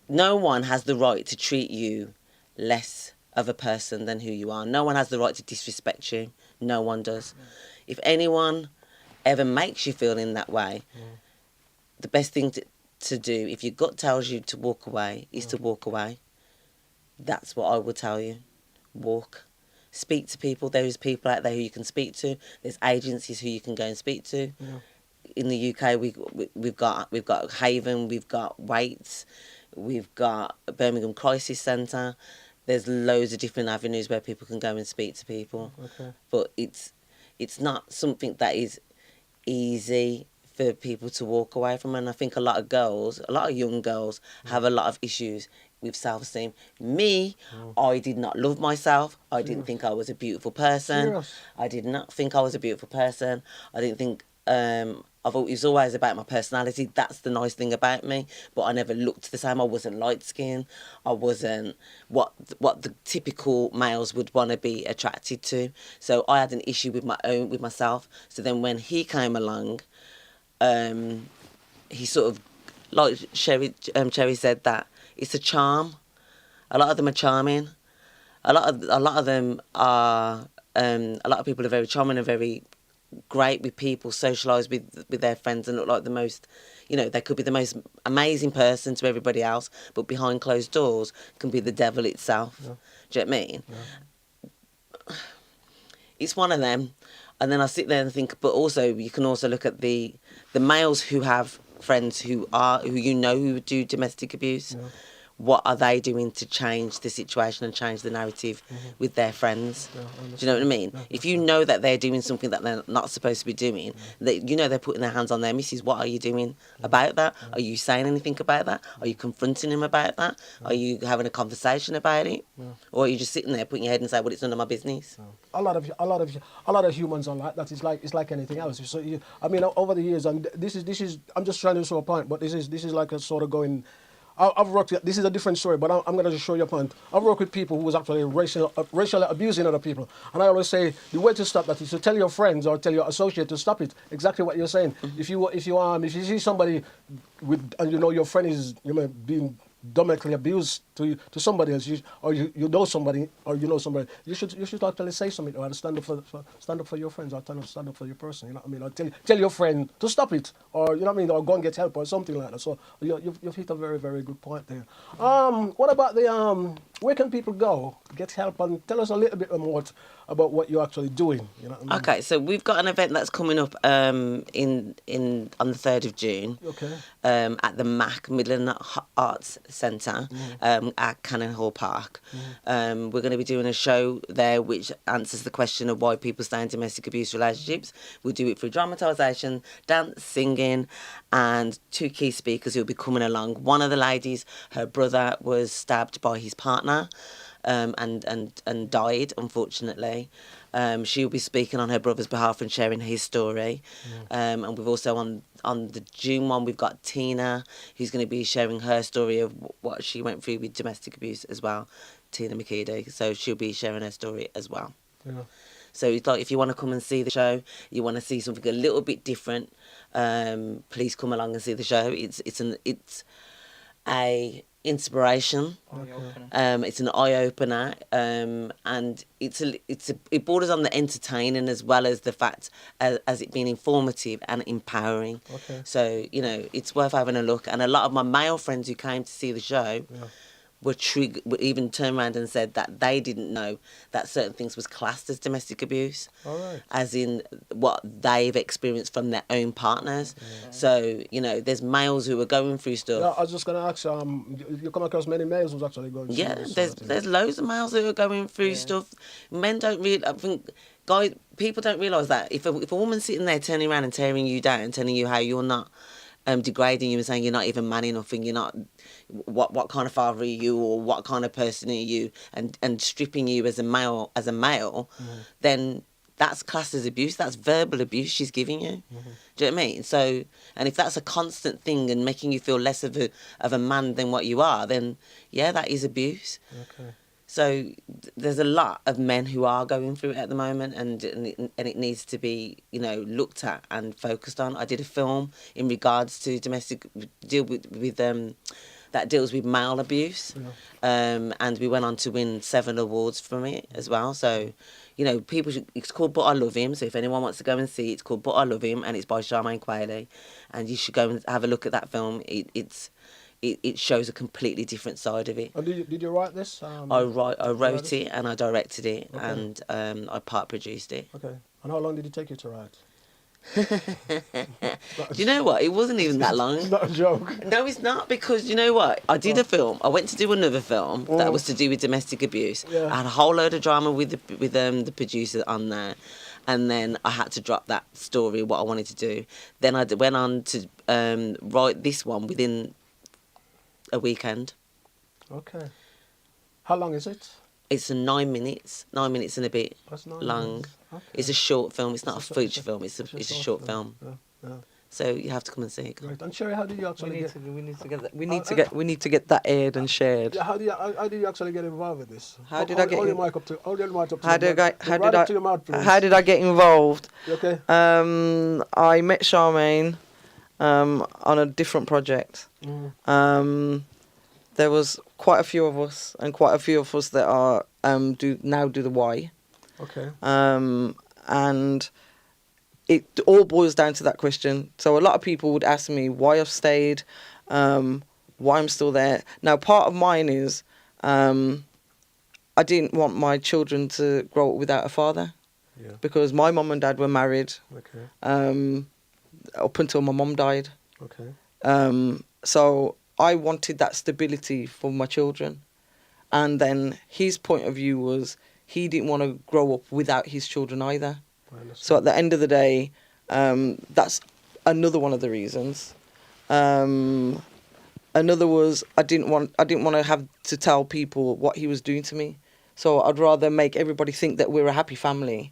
no one has the right to treat you less of a person than who you are. No one has the right to disrespect you. No one does. If anyone ever makes you feel in that way, the best thing to do, if your gut tells you to walk away, is to walk away. That's what I would tell you. Walk. Speak to people. There is people out there who you can speak to. There's agencies who you can go and speak to. In the UK, we've got Haven, we've got Waits, we've got Birmingham Crisis Centre. There's loads of different avenues where people can go and speak to people. Okay. But it's not something that is easy for people to walk away from. And I think a lot of young girls have a lot of issues with self-esteem. Me, I did not love myself. I didn't think I was a beautiful person. Serious? I did not think I was a beautiful person. I didn't think... it's always about my personality. That's the nice thing about me. But I never looked the same. I wasn't light skinned. I wasn't what the typical males would want to be attracted to. So I had an issue with myself. So then when he came along, he sort of, like Cherry said, that it's a charm. A lot of them are charming. A lot of them are. A lot of people are very charming and very great with people, socialise with their friends, and look like the most, they could be the most amazing person to everybody else, but behind closed doors can be the devil itself. Do you know what I mean? It's one of them. And then I sit there and think, but also you can also look at the males who have friends who do domestic abuse. What are they doing to change the situation and change the narrative with their friends? Do you know what I mean? If you know that they're doing something that they're not supposed to be doing, they're putting their hands on their missus, what are you doing about that? Are you saying anything about that? Are you confronting him about that? Are you having a conversation about it? Or are you just sitting there putting your head and saying, well, it's none of my business? A lot of humans are like that. It's like anything else. So over the years, and this is I'm just trying to show a point, but this is like a sort of going. I've worked with, this is a different story, but I'm going to just show you a point. I've worked with people who was actually racially abusing other people. And I always say, the way to stop that is to tell your friends or tell your associate to stop it. Exactly what you're saying. If you see somebody and your friend is being domestically abused to somebody else, you know somebody, you should actually say something, or stand up for your friends, or stand up for your person. You know what I mean? Or tell your friend to stop it, or or go and get help or something like that. So you've hit a very, very good point there. What about where can people go get help, and tell us a little bit more about what you're actually doing? You know what I mean? Okay, so we've got an event that's coming up on the 3rd of June. Okay. At the MAC Midland Arts Centre at Cannon Hall Park. We're going to be doing a show there which answers the question of why people stay in domestic abuse relationships. We'll do it through dramatisation, dance, singing, and 2 key speakers who will be coming along. One of the ladies, her brother was stabbed by his partner and died, unfortunately. She'll be speaking on her brother's behalf and sharing his story. And we've also on the June one, we've got Tina, who's going to be sharing her story of what she went through with domestic abuse as well. Tina McKeedy. So she'll be sharing her story as well. Yeah. So it's like, if you want to come and see the show, you want to see something a little bit different, please come along and see the show. It's a inspiration. It's an eye opener, and it borders on the entertaining as well as the fact as it being informative and empowering. Okay. So it's worth having a look. And a lot of my male friends who came to see the show were even turned around and said that they didn't know that certain things was classed as domestic abuse. All right. As in what they've experienced from their own partners. So, there's males who are going through stuff. Yeah, I was just going to ask, you come across many males who's actually going through this? There's loads of males who are going through stuff. Men don't really, I think, people don't realise that if a woman's sitting there turning around and tearing you down, telling you how you're not degrading you and saying you're not even man enough and you're not what kind of father are you or what kind of person are you, and stripping you as a male then that's classed as abuse. That's verbal abuse she's giving you. Do you know what I mean? So, and if that's a constant thing and making you feel less of a man than what you are, then yeah, that is abuse. Okay. So there's a lot of men who are going through it at the moment, and it needs to be, you know, looked at and focused on. I did a film in regards to domestic that deals with male abuse, and we went on to win 7 awards from it as well. So, you know, it's called But I Love Him. So if anyone wants to go and see it, it's called But I Love Him, and it's by Charmaine Quayle, and you should go and have a look at that film. It shows a completely different side of it. And did you write this? I wrote it and I directed it, Okay. and I part produced it. Okay. And how long did it take you to write? Do you know what? It wasn't even that long. It's not a joke. No, it's not, because you know what? I did a film. I went to do another film that was to do with domestic abuse. Yeah. I had a whole load of drama with the producer on there, and then I had to drop that story, what I wanted to do. Then I went on to write this one within a weekend. Okay. How long is it? It's 9 minutes and a bit That's 9 long. minutes. Okay. It's a short film. It's not a It's a feature film. It's a short film. Yeah. So you have to come and see it. Great. And Sherry, how did you actually get? We need to get that aired and shared. Yeah, how do you actually get involved with this? How did I get Hold your in- mic up to. Hold your mic up to. How your did mouth. I? How Right did up I? to your mouth, please. How did I get involved? You okay. I met Charmaine on a different project. There was quite a few of us, and quite a few of us that are do the Y. Okay. And it all boils down to that question. So a lot of people would ask me why I've stayed, why I'm still there. Now, part of mine is I didn't want my children to grow up without a father, Yeah. because my mum and dad were married Okay. up until my mum died. Okay. So I wanted that stability for my children. And then his point of view was he didn't want to grow up without his children either. I understand. So at the end of the day, that's another one of the reasons. Another was I didn't want to have to tell people what he was doing to me. So I'd rather make everybody think that we're a happy family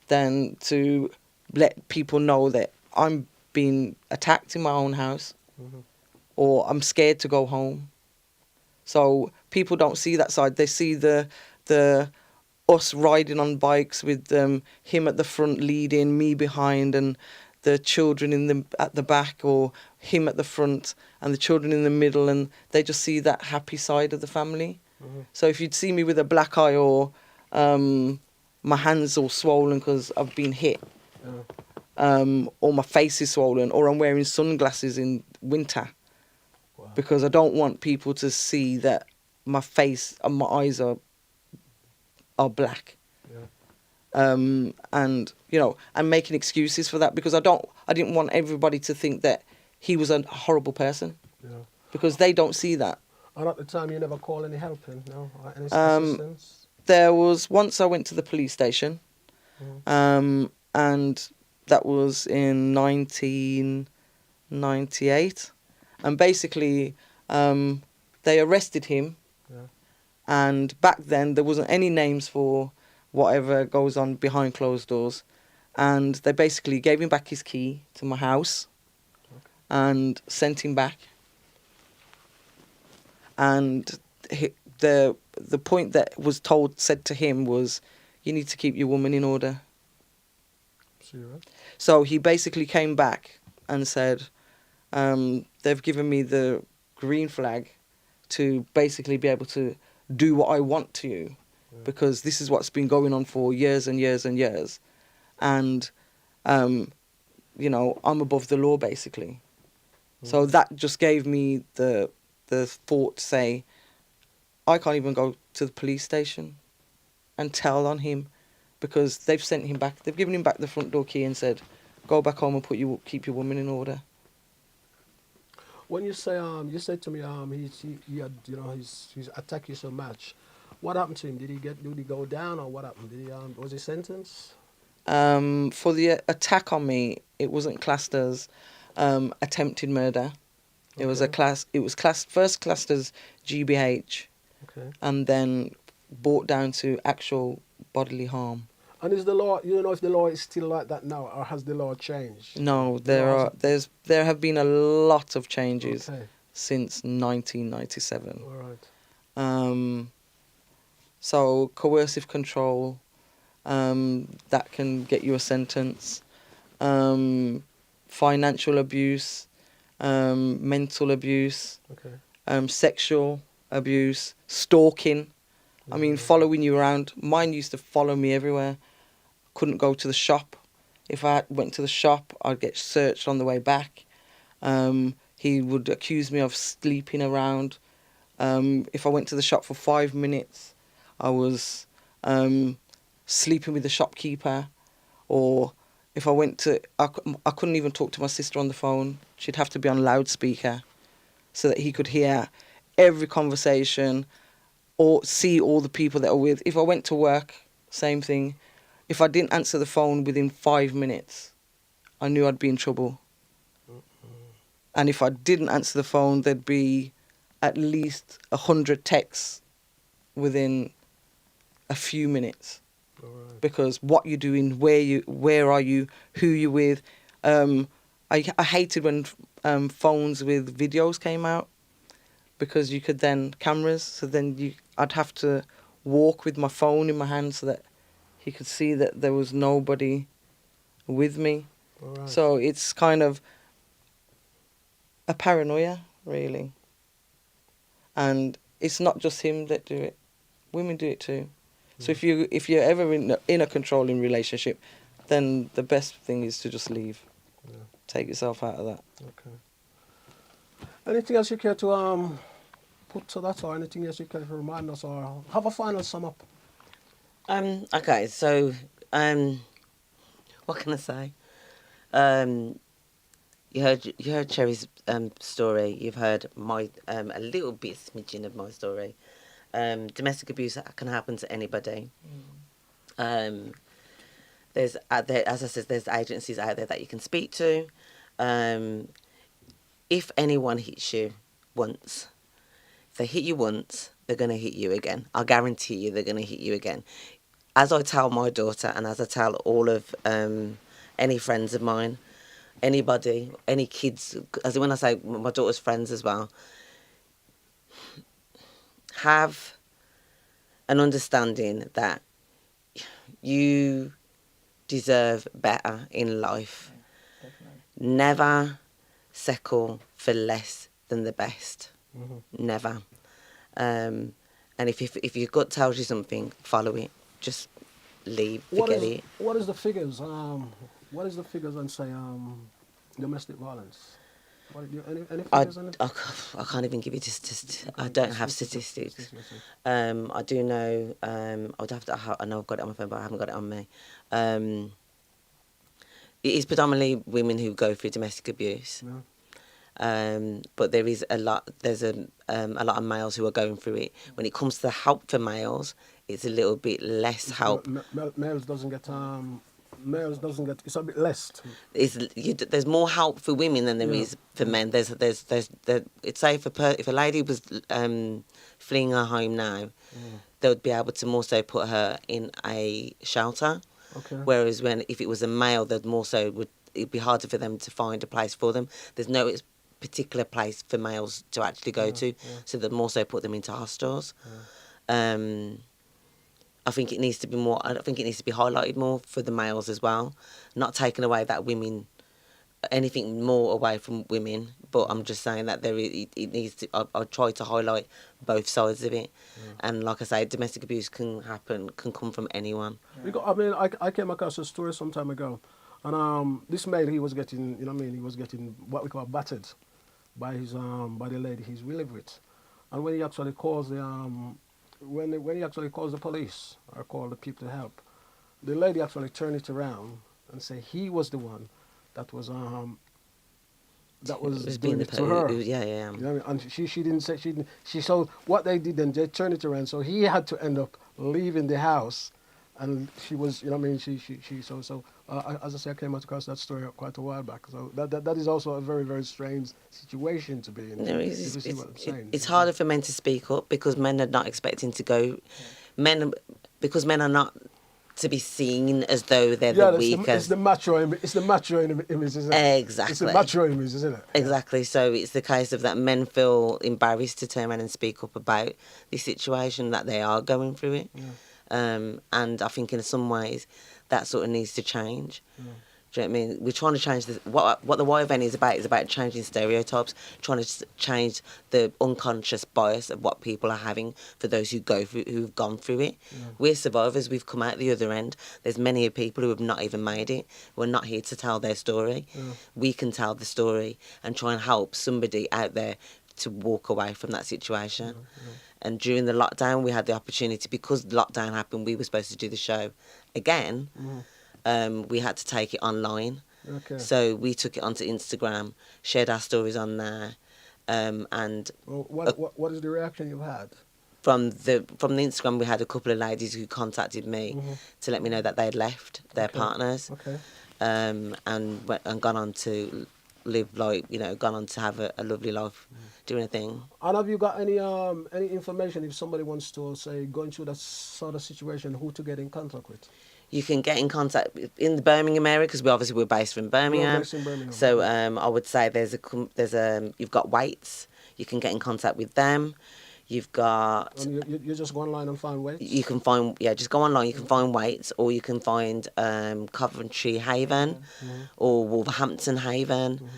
than to let people know that I'm being attacked in my own house, or I'm scared to go home. So people don't see that side. They see the us riding on bikes with him at the front leading, me behind, and the children at the back, or him at the front and the children in the middle, and they just see that happy side of the family. So if you'd see me with a black eye, or my hands all swollen because I've been hit, or my face is swollen, or I'm wearing sunglasses in winter, because I don't want people to see that my face and my eyes are black. And you know, and making excuses for that, because I didn't want everybody to think that he was a horrible person, because they don't see that. And at the time, you never called any help in, no? Or any assistance? There was once I went to the police station, and that was in 1998, and basically they arrested him, and back then there wasn't any names for whatever goes on behind closed doors, and they basically gave him back his key to my house and sent him back. And the point that was said to him was, you need to keep your woman in order. So he basically came back and said, they've given me the green flag to basically be able to do what I want to you, because this is what's been going on for years and years and years. And, you know, I'm above the law, basically. So that just gave me the thought to say, I can't even go to the police station and tell on him, because they've sent him back. They've given him back the front door key and said, go back home and keep your woman in order. When you say you said to me he had, you know, he's attacked you so much. What happened to him? Did he go down, or what happened? Did he was he sentenced? For the attack on me, it wasn't classed as attempted murder. It was Okay. first classed as GBH, Okay. and then brought down to actual bodily harm. And is the law? You don't know if the law is still like that now, or has the law changed? No, The law hasn't. there have been a lot of changes Okay. since 1997. All right. So coercive control, that can get you a sentence. Financial abuse, mental abuse, Okay. sexual abuse, stalking. I mean, following you around. Mine used to follow me everywhere. Couldn't go to the shop. If I went to the shop, I'd get searched on the way back. He would accuse me of sleeping around. If I went to the shop for 5 minutes, I was sleeping with the shopkeeper. Or if I went to... I couldn't even talk to my sister on the phone. She'd have to be on loudspeaker so that he could hear every conversation or see all the people that are with. If I went to work, same thing. If I didn't answer the phone within 5 minutes, I knew I'd be in trouble. And if I didn't answer the phone, there'd be at least 100 texts within a few minutes. All right. Because what you're doing, where are you, who you're with. I hated when phones with videos came out, because you could then cameras. So then I'd have to walk with my phone in my hand so that he could see that there was nobody with me. All right. So it's kind of a paranoia, really. And it's not just him that do it; women do it too. So if you're ever in a controlling relationship, then the best thing is to just leave. Yeah. Take yourself out of that. Okay. Anything else you care to put to that, or anything else you care to remind us, or have a final sum up? Okay, so what can I say? You heard Cherry's story. You've heard my a little bit smidgen of my story. Domestic abuse can happen to anybody. There's as I said, there's agencies out there that you can speak to. If anyone hits you once, if they hit you once, they're going to hit you again. I guarantee you they're going to hit you again. As I tell my daughter, and as I tell all of any friends of mine, anybody, any kids, as when I say my daughter's friends as well, have an understanding that you deserve better in life. Never settle for less than the best. Mm-hmm. Never. And if your gut tells you something, follow it. Just leave. Forget it. What is the figures? What is the figures on, say, domestic violence? Any figures on it? I can't even give you statistics. I don't have statistics. I do know. I'd have to. I know I've got it on my phone, but I haven't got it on me. It is predominantly women who go through domestic abuse. Yeah. But there is a lot. There's a lot of males who are going through it. When it comes to help for males, it's a little bit less help. Males doesn't get. Males doesn't get. It's a bit less. There's more help for women than there is for men. There's it's say if a lady was fleeing her home now, they would be able to more so put her in a shelter. Okay. Whereas if it was a male, it'd be harder for them to find a place for them. There's no particular place for males to actually go to, so they'd more so put them into hostels. I think it needs to be more. I think it needs to be highlighted more for the males as well, not taking away that women, anything more away from women. But I'm just saying that it needs to. I try to highlight both sides of it, and like I say, domestic abuse can come from anyone. I mean, I came across a story some time ago, and this male, he was getting, he was getting what we call battered by his by the lady he's lived with, and when he actually calls the when he actually calls the police or call the people to help, the lady actually turned it around and say he was the one that was doing it to her. Yeah. You know what I mean? And she didn't say she so what they did then, they turned it around, so he had to end up leaving the house and she was, you know, what I mean, she so. As I say, I came across that story quite a while back. So that is also a very very strange situation to be in. No, If you see what I'm saying. it's harder for men to speak up because men are not expecting to go. Men, because men are not to be seen as though they're Yeah, the it's weakest. the macho image. It's the macho image, isn't it? Exactly. It's the macho image, isn't it? Yeah. Exactly. So it's the case of that men feel embarrassed to turn around and speak up about the situation that they are going through it. And I think in some ways that sort of needs to change. Do you know what I mean? We're trying to change what the Y event is about changing stereotypes, trying to change the unconscious bias of what people are having for those who've gone through it. We're survivors. We've come out the other end. There's many people who have not even made it. We're not here to tell their story. We can tell the story and try and help somebody out there to walk away from that situation. And during the lockdown, we had the opportunity, because lockdown happened, we were supposed to do the show again. We had to take it online. Okay. So we took it onto Instagram, shared our stories on there, and Well, what is the reaction you've had? from the Instagram, we had a couple of ladies who contacted me to let me know that they'd left their partners, Okay. and gone on to live, like, you know, gone on to have a lovely life, doing a thing. And have you got any information if somebody wants to, say, going through that sort of situation, who to get in contact with? You can get in contact in the Birmingham area, because we're based from Birmingham. We're based in Birmingham. So I would say you've got Waits. You can get in contact with them. You've got. And you just go online and find Waits? You can find, just go online. You can find Waits, or you can find Coventry Haven, or Wolverhampton Haven.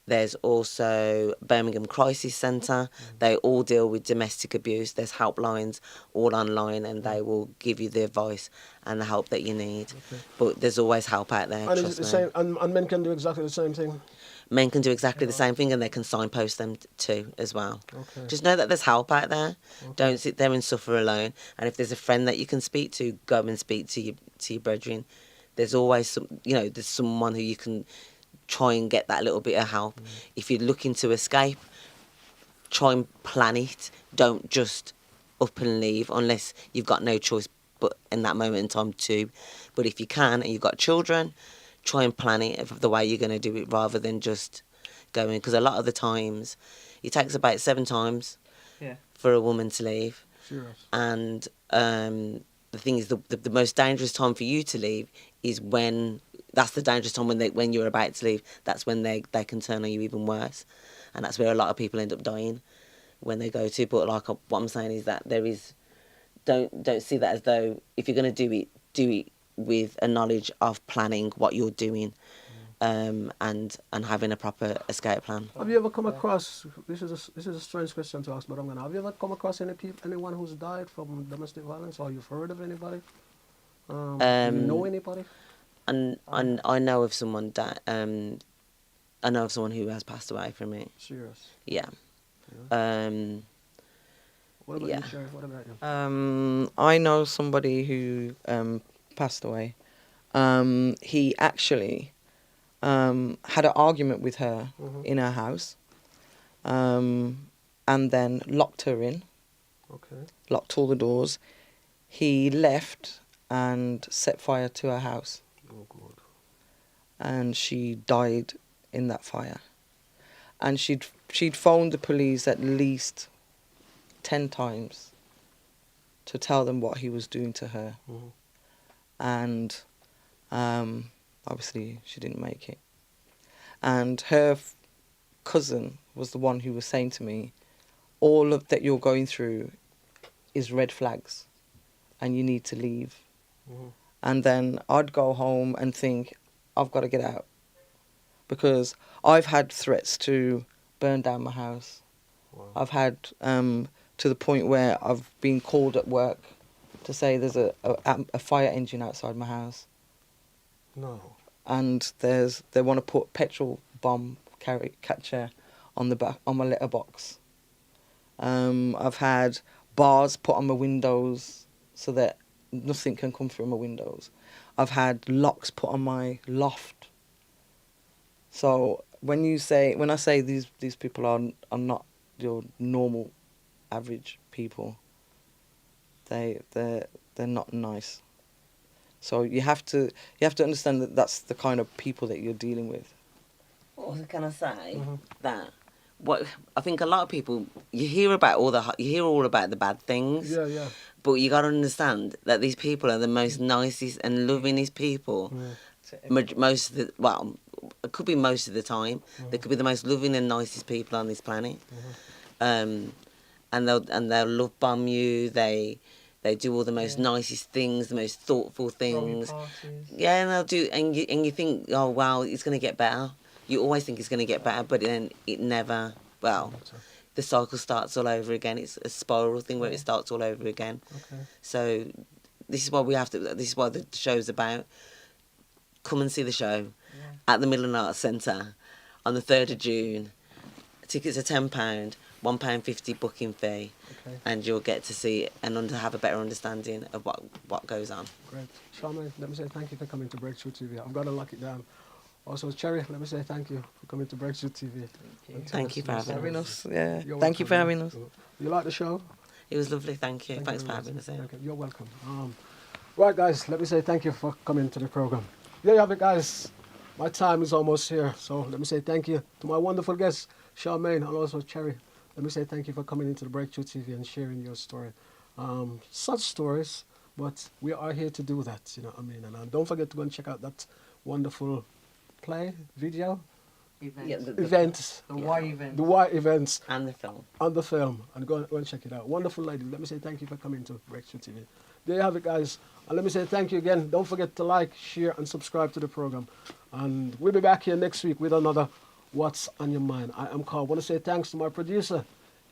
There's also Birmingham Crisis Centre. They all deal with domestic abuse. There's helplines all online, and they will give you the advice and the help that you need. But there's always help out there. And is it trust the me. same? And men can do exactly the same thing? Men can do exactly the same thing, and they can signpost them too as well. Okay. Just know that there's help out there. Don't sit there and suffer alone. And if there's a friend that you can speak to, go and speak to your brethren. There's always there's someone who you can try and get that little bit of help. If you're looking to escape, try and plan it. Don't just up and leave unless you've got no choice but in that moment in time too. But if you can and you've got children, try and plan it of the way you're going to do it rather than just going. Because a lot of the times, it takes about 7 times for a woman to leave. Serious. And the thing is, the most dangerous time for you to leave is when... That's the dangerous time when you're about to leave. That's when they can turn on you even worse. And that's where a lot of people end up dying when they go to. But like what I'm saying is that there is... Don't see that as though if you're going to do it with a knowledge of planning what you're doing, and having a proper escape plan. Have you ever come across, this is a strange question to ask, but have you ever come across anyone who's died from domestic violence, or you've heard of anybody? Do you know anybody? And I know of someone that I know of someone who has passed away from it. Serious. Yeah. What about Yeah. you, Sherry? What about you? I know somebody who passed away. He actually had an argument with her in her house, and then locked her in, Okay. locked all the doors. He left and set fire to her house, Oh, God. and she died in that fire. And she'd phoned the police at least 10 times to tell them what he was doing to her. And obviously she didn't make it. And her cousin was the one who was saying to me, all of that you're going through is red flags and you need to leave. And then I'd go home and think, I've got to get out. Because I've had threats to burn down my house. Wow. I've had to the point where I've been called at work to say there's a fire engine outside my house. No. And they want to put petrol bomb catcher on the back on my letterbox. I've had bars put on my windows so that nothing can come through my windows. I've had locks put on my loft. So when I say these people are not your normal average people, they're not nice. So you have to understand that that's the kind of people that you're dealing with. What can I say? That what I think a lot of people you hear all about the bad things. Yeah, yeah. But you got to understand that these people are the most nicest and lovingest people. Most of it could be most of the time. They could be the most loving and nicest people on this planet. And they'll love bomb you. They do all the most nicest things, the most thoughtful things. Yeah, and they'll do. And you think, oh wow, it's gonna get better. You always think it's gonna get better, but then it never. Well, the cycle starts all over again. It's a spiral thing where it starts all over again. Okay. So this is what we have to. This is what the show's about. Come and see the show at the Midland Arts Centre on the 3rd of June. Tickets are £10, £1.50 booking fee, and you'll get to see it and have a better understanding of what goes on. Great. Charmaine, let me say thank you for coming to Breakthrough TV. I'm going to lock it down. Also, Cherry, let me say thank you for coming to Breakthrough TV. Thank you for having us. Yeah. You're Thank you for welcome. having us. You like the show? It was lovely, thank you. Thanks you for very having much. us here. Okay, you're welcome. Right, guys, let me say thank you for coming to the program. There you have it, guys. My time is almost here, so let me say thank you to my wonderful guests, Charmaine and also Cherry. Let me say thank you for coming into the Breakthrough TV and sharing your story. Such stories, but we are here to do that, you know what I mean? And don't forget to go and check out that wonderful video, event. The Y event. The Y events. And the film. On the film, and go and check it out. Wonderful lady. Let me say thank you for coming to Breakthrough TV. There you have it, guys. And let me say thank you again. Don't forget to like, share, and subscribe to the program. And we'll be back here next week with another What's on Your Mind. I am Carl. I want to say thanks to my producer.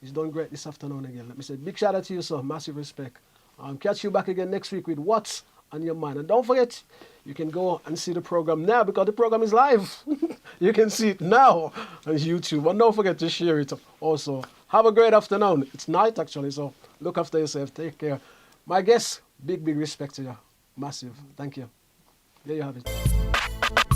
He's done great this afternoon again. Let me say big shout out to you, sir. Massive respect. Catch you back again next week with What's on Your Mind. And don't forget, you can go and see the program now because the program is live. You can see it now on YouTube. And don't forget to share it also. Have a great afternoon. It's night actually, so look after yourself. Take care. My guests, big respect to you. Massive. Thank you. There you have it.